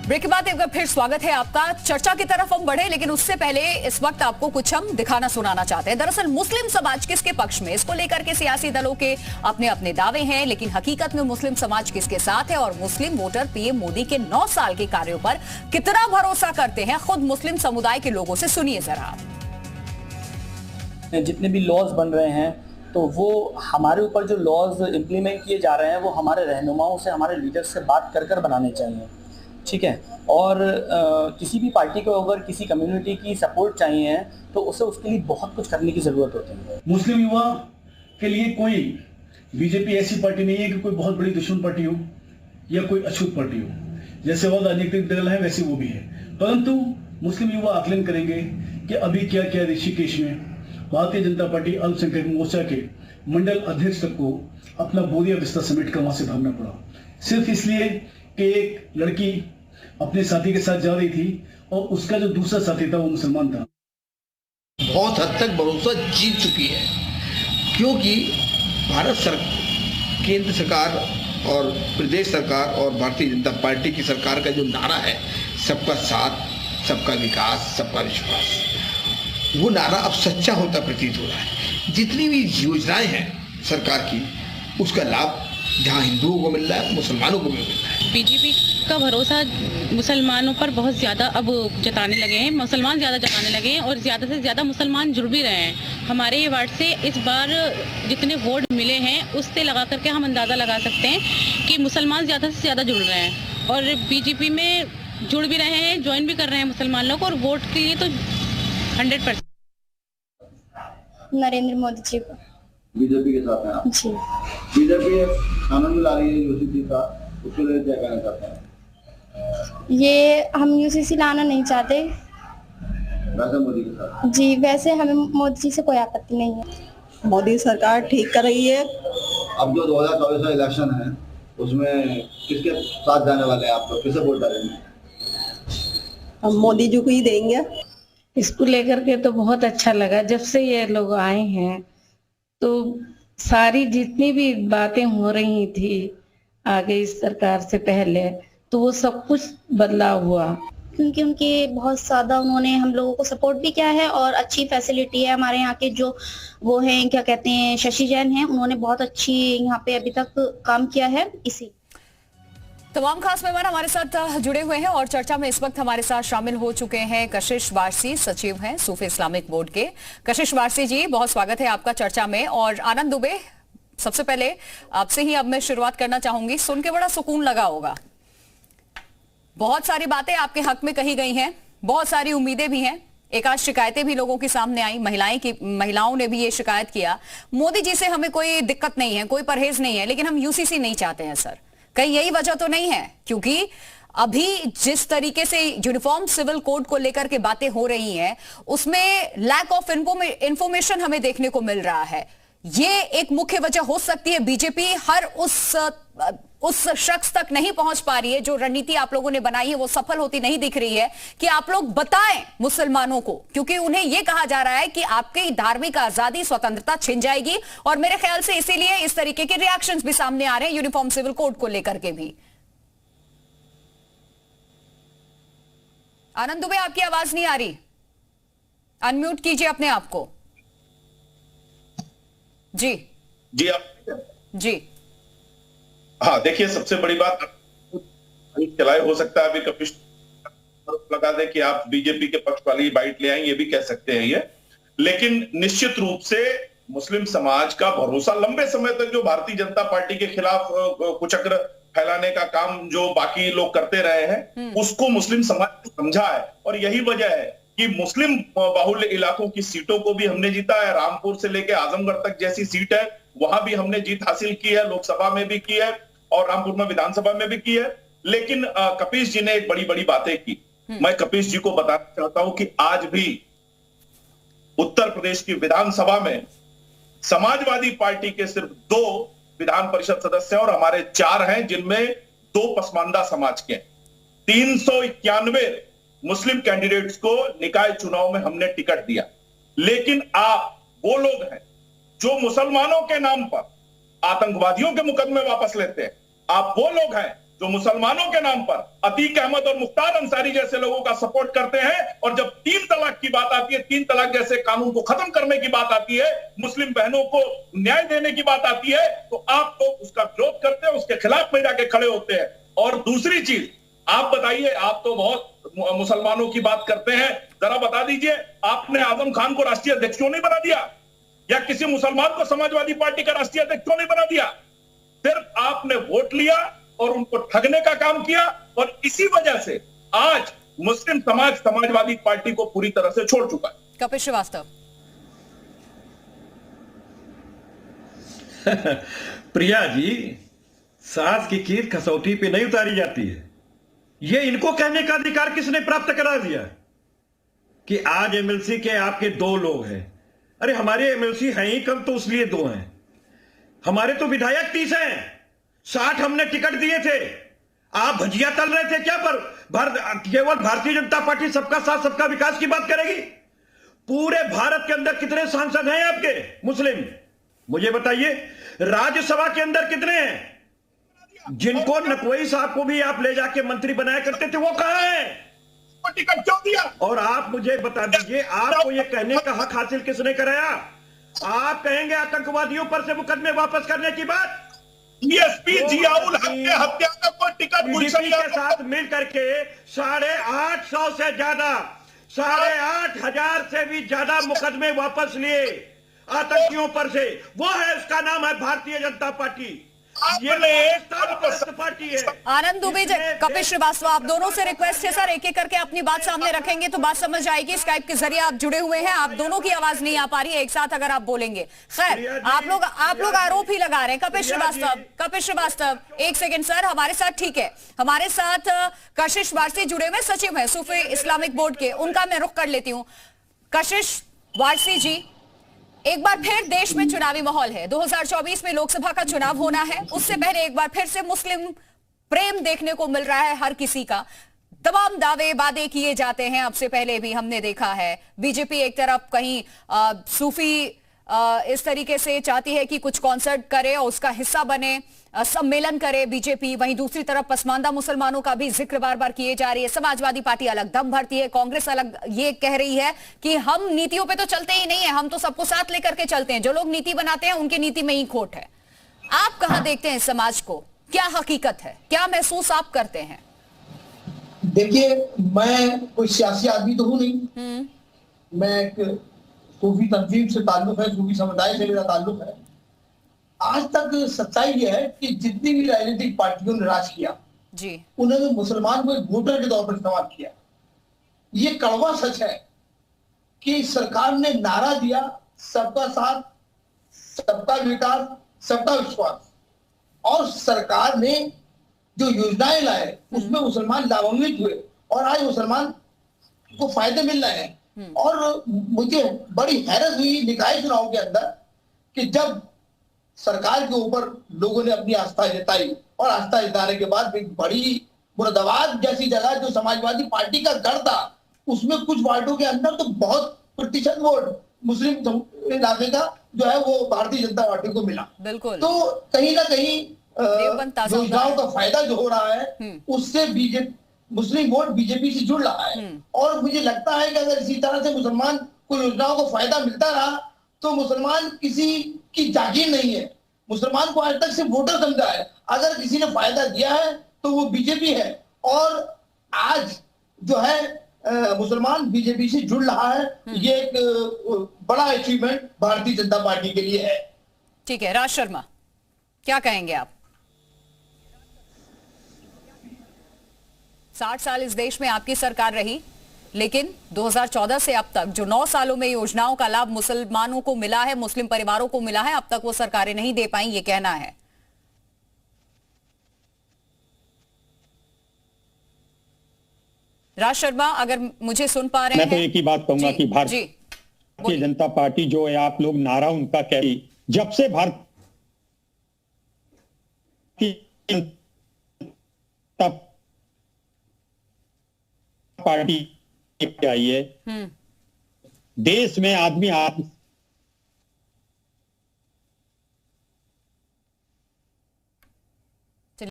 Break के बाद एक बार फिर स्वागत है आपका। चर्चा की तरफ हम बढ़े, लेकिन उससे पहले इस वक्त आपको कुछ हम दिखाना सुनाना चाहते हैं। दरअसल मुस्लिम समाज किसके पक्ष में, इसको लेकर के सियासी दलों के अपने अपने दावे हैं, लेकिन हकीकत में मुस्लिम समाज किसके साथ है और मुस्लिम वोटर पीएम मोदी के 9 साल के कार्यों पर कितना भरोसा करते हैं, खुद मुस्लिम समुदाय के लोगों से सुनिए जरा। जितने भी लॉज बन रहे हैं तो वो हमारे ऊपर जो लॉज इम्प्लीमेंट किए जा रहे हैं वो हमारे रहनुमाओं से, हमारे लीडर से बात कर कर बनाने चाहिए, ठीक है। और किसी भी पार्टी को अगर किसी कम्युनिटी की सपोर्ट चाहिए तो उसे उसके लिए बहुत कुछ करने की ज़रूरत होती है। मुस्लिम युवा के लिए कोई बीजेपी ऐसी पार्टी नहीं है कि कोई बहुत बड़ी दुश्मन पार्टी हो या कोई अछूत पार्टी हो। जैसे वो राजनीतिक दल है वैसे वो भी है, परंतु मुस्लिम युवा आकलन करेंगे कि अभी क्या क्या ऋषिकेश में भारतीय जनता पार्टी अल्पसंख्यक मोर्चा के मंडल अध्यक्ष तक को अपना बोरिया बिस्तर समेट कर वहां से भागना पड़ा, सिर्फ इसलिए कि एक लड़की अपने साथी के साथ जा रही थी और उसका जो दूसरा साथी था वो मुसलमान था। बहुत हद तक भरोसा जीत चुकी है, क्योंकि केंद्र सरकार और प्रदेश सरकार और भारतीय जनता पार्टी की सरकार का जो नारा है, सबका साथ, सबका विकास, सबका विश्वास, वो नारा अब सच्चा होता प्रतीत हो रहा है। जितनी भी योजनाएं हैं सरकार की, उसका लाभ जहां हिंदुओं को मिल रहा है, मुसलमानों को भी मिल रहा है। बीजेपी का भरोसा मुसलमानों पर बहुत ज़्यादा अब जताने लगे हैं, मुसलमान ज़्यादा जताने लगे हैं और ज़्यादा से ज़्यादा मुसलमान जुड़ भी रहे हैं। हमारे ये वार्ड से इस बार जितने वोट मिले हैं उससे लगा करके हम अंदाज़ा लगा सकते हैं कि मुसलमान ज़्यादा से ज़्यादा जुड़ रहे हैं और बीजेपी में जुड़ भी रहे हैं, ज्वाइन भी कर रहे हैं मुसलमान लोग, और वोट के लिए तो 100%। नरेंद्र मोदी जी को। बीजेपी के साथ हैं आप? जी। बीजेपी आनंद ला रही है यूसीसी का, उसके लिए क्या कहना चाहते हैं? ये हम यूसीसी लाना नहीं चाहते वैसे मोदी के साथ। जी, वैसे हमें मोदी जी से कोई आपत्ति नहीं है। मोदी सरकार ठीक कर रही है। अब जो 2024 का इलेक्शन है उसमें किसके साथ जाने वाले हैं आप लोग, किसे वोट डालेंगे? हम मोदी जी को ही देंगे। इसको लेकर के तो बहुत अच्छा लगा, जब से ये लोग आए हैं तो सारी जितनी भी बातें हो रही थी आगे इस सरकार से पहले, तो वो सब कुछ बदलाव हुआ, क्योंकि उनके बहुत ज्यादा उन्होंने हम लोगों को सपोर्ट भी किया है और अच्छी फैसिलिटी है। हमारे यहाँ के जो वो हैं, क्या कहते हैं, शशि जैन हैं, उन्होंने बहुत अच्छी यहाँ पे अभी तक काम किया है। इसी तमाम खास मेहमान हमारे साथ जुड़े हुए हैं और चर्चा में इस वक्त हमारे साथ शामिल हो चुके हैं कशिश वारसी, सचिव हैं सूफी इस्लामिक बोर्ड के। कशिश वारसी जी, बहुत स्वागत है आपका चर्चा में। और आनंद दुबे, सबसे पहले आपसे ही अब मैं शुरुआत करना चाहूंगी। सुन के बड़ा सुकून लगा होगा, बहुत सारी बातें आपके हक में कही गई हैं, बहुत सारी उम्मीदें भी हैं, एक आध शिकायतें भी लोगों के सामने आई, महिलाओं ने भी ये शिकायत किया, मोदी जी से हमें कोई दिक्कत नहीं है, कोई परहेज नहीं है, लेकिन हम यूसीसी नहीं चाहते हैं। सर, कहीं यही वजह तो नहीं है? क्योंकि अभी जिस तरीके से यूनिफॉर्म सिविल कोड को लेकर के बातें हो रही हैं, उसमें लैक ऑफ इंफॉर्मेशन हमें देखने को मिल रहा है। ये एक मुख्य वजह हो सकती है। बीजेपी हर उस शख्स तक नहीं पहुंच पा रही है, जो रणनीति आप लोगों ने बनाई है वो सफल होती नहीं दिख रही है कि आप लोग बताएं मुसलमानों को, क्योंकि उन्हें यह कहा जा रहा है कि आपकी धार्मिक आजादी, स्वतंत्रता छिन जाएगी। और मेरे ख्याल से इसीलिए इस तरीके के रिएक्शंस भी सामने आ रहे हैं यूनिफॉर्म सिविल कोड को लेकर के भी। आनंद दुबे, आपकी आवाज नहीं आ रही, अनम्यूट कीजिए अपने आप को। जी जी आप जी। हाँ, देखिए, सबसे बड़ी बात चलाए, हो सकता है अभी कपिश लगा दे कि आप बीजेपी के पक्ष वाली बाइट ले आए, ये भी कह सकते हैं ये। लेकिन निश्चित रूप से मुस्लिम समाज का भरोसा लंबे समय तक जो भारतीय जनता पार्टी के खिलाफ कुचक्र फैलाने का काम जो बाकी लोग करते रहे हैं, उसको मुस्लिम समाज ने समझा है। और यही वजह है कि मुस्लिम बाहुल्य इलाकों की सीटों को भी हमने जीता है। रामपुर से लेकर आजमगढ़ तक जैसी सीट है, वहां भी हमने जीत हासिल की है, लोकसभा में भी की है और रामपुर में विधानसभा में भी की है। लेकिन कपिश जी ने एक बड़ी बड़ी बातें की। मैं कपिश जी को बताना चाहता हूं कि आज भी उत्तर प्रदेश की विधानसभा में समाजवादी पार्टी के सिर्फ 2 विधान परिषद सदस्य हैं और हमारे 4 हैं, जिनमें 2 पसमानदा समाज के। 391 मुस्लिम कैंडिडेट्स को निकाय चुनाव में हमने टिकट दिया। लेकिन आप वो लोग हैं जो मुसलमानों के नाम पर आतंकवादियों के मुकदमे वापस लेते हैं। आप वो लोग हैं जो मुसलमानों के नाम पर अतीक अहमद और मुख्तार अंसारी जैसे लोगों का सपोर्ट करते हैं, और जब 3 तलाक की बात आती है, 3 तलाक जैसे कानून को खत्म करने की बात आती है, मुस्लिम बहनों को न्याय देने की बात आती है, तो आप तो उसका विरोध करते हैं, उसके खिलाफ में जाके खड़े होते हैं। और दूसरी चीज, आप बताइए, आप तो बहुत मुसलमानों की बात करते हैं, जरा बता दीजिए, आपने आजम खान को राष्ट्रीय अध्यक्ष क्यों नहीं बना दिया, या किसी मुसलमान को समाजवादी पार्टी का राष्ट्रीय अध्यक्ष क्यों नहीं बना दिया? सिर्फ आपने वोट लिया और उनको ठगने का काम किया, और इसी वजह से आज मुस्लिम समाज समाजवादी पार्टी को पूरी तरह से छोड़ चुका है। कपिल श्रीवास्तव। प्रिया जी, सास की खीर कसौटी पे नहीं उतारी जाती है। ये इनको कहने का अधिकार किसने प्राप्त करा दिया कि आज एमएलसी के आपके 2 लोग हैं? अरे हमारे एमएलसी हैं ही कम, तो इसलिए 2 हैं। हमारे तो विधायक 30 हैं, 60 हमने टिकट दिए थे। आप भजिया तल रहे थे क्या? पर केवल भारतीय जनता पार्टी सबका साथ सबका विकास की बात करेगी? पूरे भारत के अंदर कितने सांसद हैं आपके मुस्लिम? मुझे बताइए। राज्यसभा के अंदर कितने हैं? जिनको नकवी साहब को भी आप ले जाके मंत्री बनाया करते थे, वो कहां हैं? टिकट क्यों दिया? और आप मुझे बता दीजिए, आपको ये कहने का हक हासिल किसने कराया? आप कहेंगे आतंकवादियों पर से मुकदमे वापस करने की बात? डीएसपी जियाउल हक के हत्या का कोई टिकट बीजेपी के साथ मिल करके 850 से ज्यादा, 8,500 से भी ज्यादा मुकदमे वापस लिए आतंकियों पर से। वो है, उसका नाम है भारतीय जनता पार्टी। ये पार्टी है। आनंद दुबे, कपिल श्रीवास्तव, आप दोनों से रिक्वेस्ट है सर, एक एक करके अपनी बात सामने रखेंगे तो बात समझ आएगी। स्काइप के जरिए आप जुड़े हुए हैं, आप दोनों की आवाज नहीं आ पा रही है एक साथ, अगर आप बोलेंगे। खैर, आप लोग आरोप ही लगा रहे हैं। कपिल श्रीवास्तव, एक सेकंड सर, हमारे साथ ठीक है, हमारे साथ कशिश वारसी जुड़े हुए सचिव है सूफी इस्लामिक बोर्ड के, उनका मैं रुख कर लेती हूँ। कशिश वारसी जी, एक बार फिर देश में चुनावी माहौल है, 2024 में लोकसभा का चुनाव होना है, उससे पहले एक बार फिर से मुस्लिम प्रेम देखने को मिल रहा है हर किसी का। तमाम दावे वादे किए जाते हैं, अब से पहले भी हमने देखा है। बीजेपी एक तरफ कहीं सूफी इस तरीके से चाहती है कि कुछ कॉन्सर्ट करे और उसका हिस्सा बने, सम्मेलन करे बीजेपी, वहीं दूसरी तरफ पसमानदा मुसलमानों का भी जिक्र बार बार किए जा रही है। समाजवादी पार्टी अलग दम भरती है, कांग्रेस अलग ये कह रही है कि हम नीतियों पे तो चलते ही नहीं है, हम तो सबको साथ लेकर के चलते हैं, जो लोग नीति बनाते हैं उनकी नीति में ही खोट है। आप कहां देखते हैं समाज को? क्या हकीकत है? क्या महसूस आप करते हैं? देखिए, मैं कोई सियासी आदमी तो हूं नहीं, मैं एक सूफी तंजीम से ताल्लुक है, सूफी समुदाय से मेरा ताल्लुक है। आज तक सच्चाई यह है कि जितनी भी राजनीतिक पार्टियों ने राज किया जी, उन्होंने मुसलमान को एक वोटर के तौर पर इस्तेमाल किया। ये कड़वा सच है कि सरकार ने नारा दिया, सबका साथ, सबका विकास, सबका विश्वास, और सरकार ने जो योजनाएं लाए उसमें मुसलमान लाभान्वित हुए और आज मुसलमान को फायदे मिल रहे हैं। और मुझे बड़ी हैरत हुई निकाय चुनाव के अंदर कि जब सरकार के ऊपर लोगों ने अपनी आस्था जताई, और आस्था जताने के बाद एक बड़ी मुरादाबाद जैसी जगह जो समाजवादी पार्टी का गढ़ था, उसमें कुछ वार्डों के अंदर तो बहुत प्रतिशत वोट मुस्लिम इलाके का जो है वो भारतीय जनता पार्टी को मिला। बिल्कुल। तो कहीं ना कहीं योजनाओं का फायदा जो हो रहा है उससे बीजेपी, मुस्लिम वोट बीजेपी से जुड़ रहा है। और मुझे लगता है कि अगर इसी तरह से मुसलमान को योजनाओं का फायदा मिलता रहा तो मुसलमान किसी की जागीर नहीं है, मुसलमान को आज तक सिर्फ वोटर समझा है। अगर किसी ने फायदा दिया है तो वो बीजेपी है, और आज जो है मुसलमान बीजेपी से जुड़ रहा है। ये एक बड़ा अचीवमेंट भारतीय जनता पार्टी के लिए है। ठीक है, राज शर्मा, क्या कहेंगे आप? 60 साल इस देश में आपकी सरकार रही, लेकिन 2014 से अब तक जो 9 सालों में योजनाओं का लाभ मुसलमानों को मिला है, मुस्लिम परिवारों को मिला है, अब तक वो सरकारें नहीं दे पाई, ये कहना है। राज शर्मा, अगर मुझे सुन पा रहे हैं। मैं तो एक ही बात कहूंगा कि भारतीय जनता पार्टी जो है, आप लोग नारा उनका कह रही, जब से भारतीय जनता पार्टी आई है, देश में आदमी